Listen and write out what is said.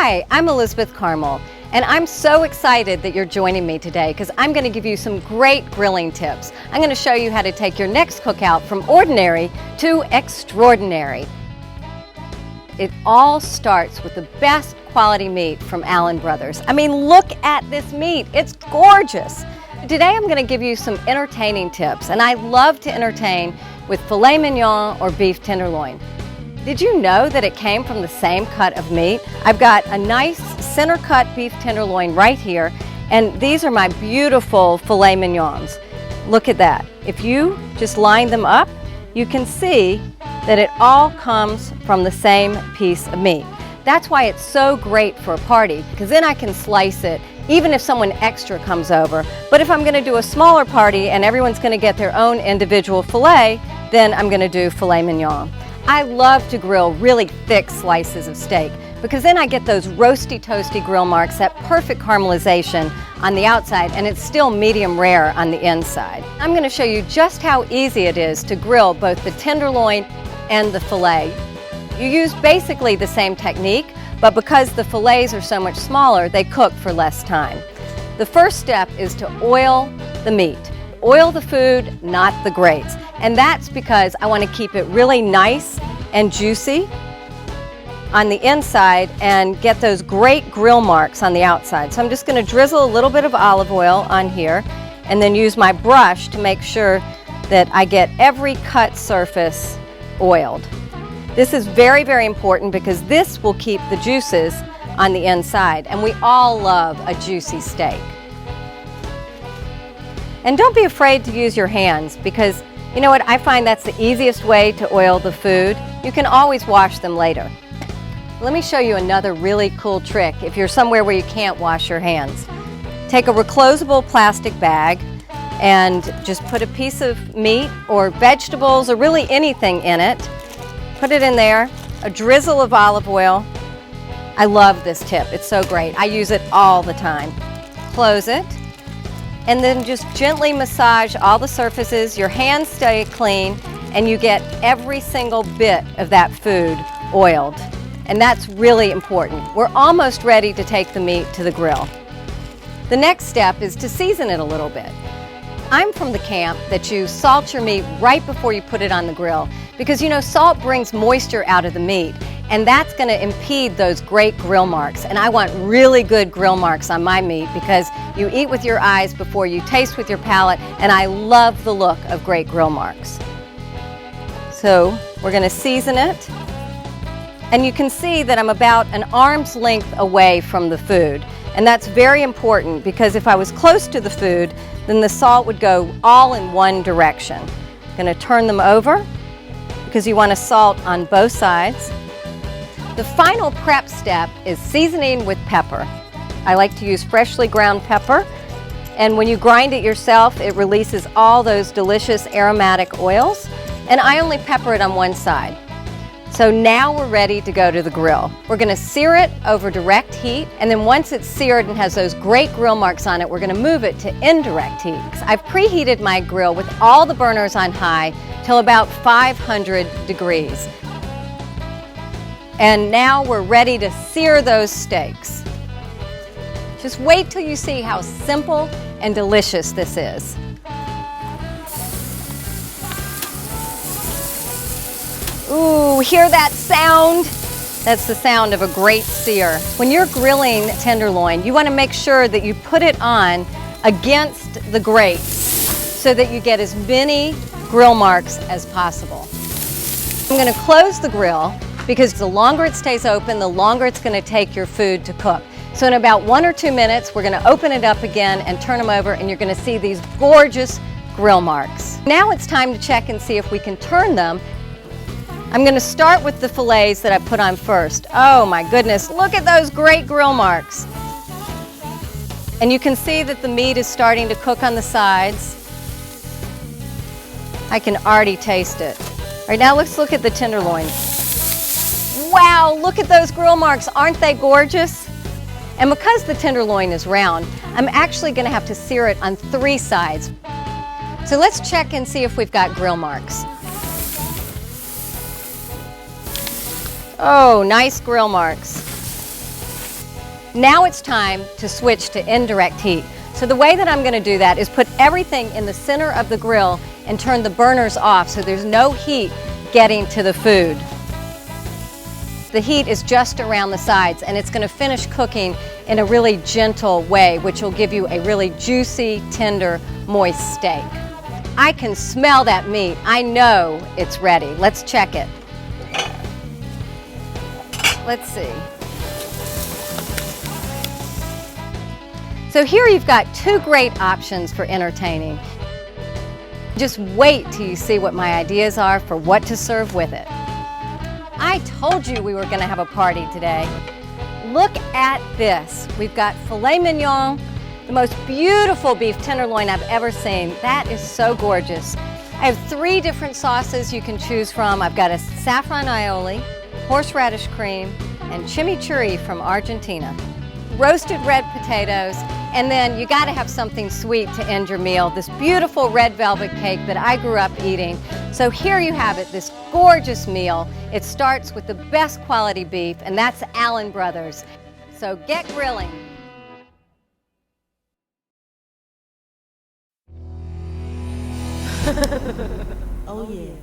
Hi, I'm Elizabeth Carmel, and I'm so excited that you're joining me today because I'm going to give you some great grilling tips. I'm going to show you how to take your next cookout from ordinary to extraordinary. It all starts with the best quality meat from Allen Brothers. I mean, look at this meat. It's gorgeous. Today I'm going to give you some entertaining tips, and I love to entertain with filet mignon or beef tenderloin. Did you know that it came from the same cut of meat? I've got a nice center cut beef tenderloin right here, and these are my beautiful filet mignons. Look at that. If you just line them up, you can see that it all comes from the same piece of meat. That's why it's so great for a party, because then I can slice it even if someone extra comes over. But if I'm going to do a smaller party and everyone's going to get their own individual filet, then I'm going to do filet mignon. I love to grill really thick slices of steak because then I get those roasty, toasty grill marks, that perfect caramelization on the outside, and it's still medium rare on the inside. I'm going to show you just how easy it is to grill both the tenderloin and the filet. You use basically the same technique, but because the fillets are so much smaller, they cook for less time. The first step is to oil the meat. Oil the food, not the grates. And that's because I want to keep it really nice and juicy on the inside and get those great grill marks on the outside. So I'm just going to drizzle a little bit of olive oil on here and then use my brush to make sure that I get every cut surface oiled. This is very, very important because this will keep the juices on the inside, and we all love a juicy steak. And don't be afraid to use your hands because, you know what, I find that's the easiest way to oil the food. You can always wash them later. Let me show you another really cool trick if you're somewhere where you can't wash your hands. Take a reclosable plastic bag and just put a piece of meat or vegetables or really anything in it. Put it in there, a drizzle of olive oil. I love this tip, it's so great. I use it all the time. Close it. And then just gently massage all the surfaces. Your hands stay clean and you get every single bit of that food oiled. And that's really important. We're almost ready to take the meat to the grill. The next step is to season it a little bit. I'm from the camp that you salt your meat right before you put it on the grill because, you know, salt brings moisture out of the meat, and that's going to impede those great grill marks. And I want really good grill marks on my meat because you eat with your eyes before you taste with your palate, and I love the look of great grill marks. So we're going to season it, and you can see that I'm about an arm's length away from the food. And that's very important because if I was close to the food, then the salt would go all in one direction. I'm going to turn them over because you want to salt on both sides. The final prep step is seasoning with pepper. I like to use freshly ground pepper, and when you grind it yourself, it releases all those delicious aromatic oils, and I only pepper it on one side. So now we're ready to go to the grill. We're going to sear it over direct heat, and then once it's seared and has those great grill marks on it, we're going to move it to indirect heat. I've preheated my grill with all the burners on high till about 500 degrees. And now we're ready to sear those steaks. Just wait till you see how simple and delicious this is. Ooh, hear that sound? That's the sound of a great sear. When you're grilling tenderloin, you want to make sure that you put it on against the grates so that you get as many grill marks as possible. I'm going to close the grill because the longer it stays open, the longer it's going to take your food to cook. So in about 1 or 2 minutes, we're going to open it up again and turn them over, and you're going to see these gorgeous grill marks. Now it's time to check and see if we can turn them. I'm going to start with the fillets that I put on first. Oh my goodness, look at those great grill marks. And you can see that the meat is starting to cook on the sides. I can already taste it. All right, now let's look at the tenderloin. Wow, look at those grill marks. Aren't they gorgeous? And because the tenderloin is round, I'm actually going to have to sear it on 3 sides. So let's check and see if we've got grill marks. Oh, nice grill marks. Now it's time to switch to indirect heat. So the way that I'm going to do that is put everything in the center of the grill and turn the burners off so there's no heat getting to the food. The heat is just around the sides, and it's going to finish cooking in a really gentle way, which will give you a really juicy, tender, moist steak. I can smell that meat. I know it's ready. Let's check it. Let's see. So here you've got two great options for entertaining. Just wait till you see what my ideas are for what to serve with it. I told you we were going to have a party today. Look at this. We've got filet mignon, the most beautiful beef tenderloin I've ever seen. That is so gorgeous. I have 3 different sauces you can choose from. I've got a saffron aioli, horseradish cream, and chimichurri from Argentina. Roasted red potatoes, and then you got to have something sweet to end your meal. This beautiful red velvet cake that I grew up eating. So here you have it, this gorgeous meal. It starts with the best quality beef, and that's Allen Brothers. So get grilling. Oh yeah.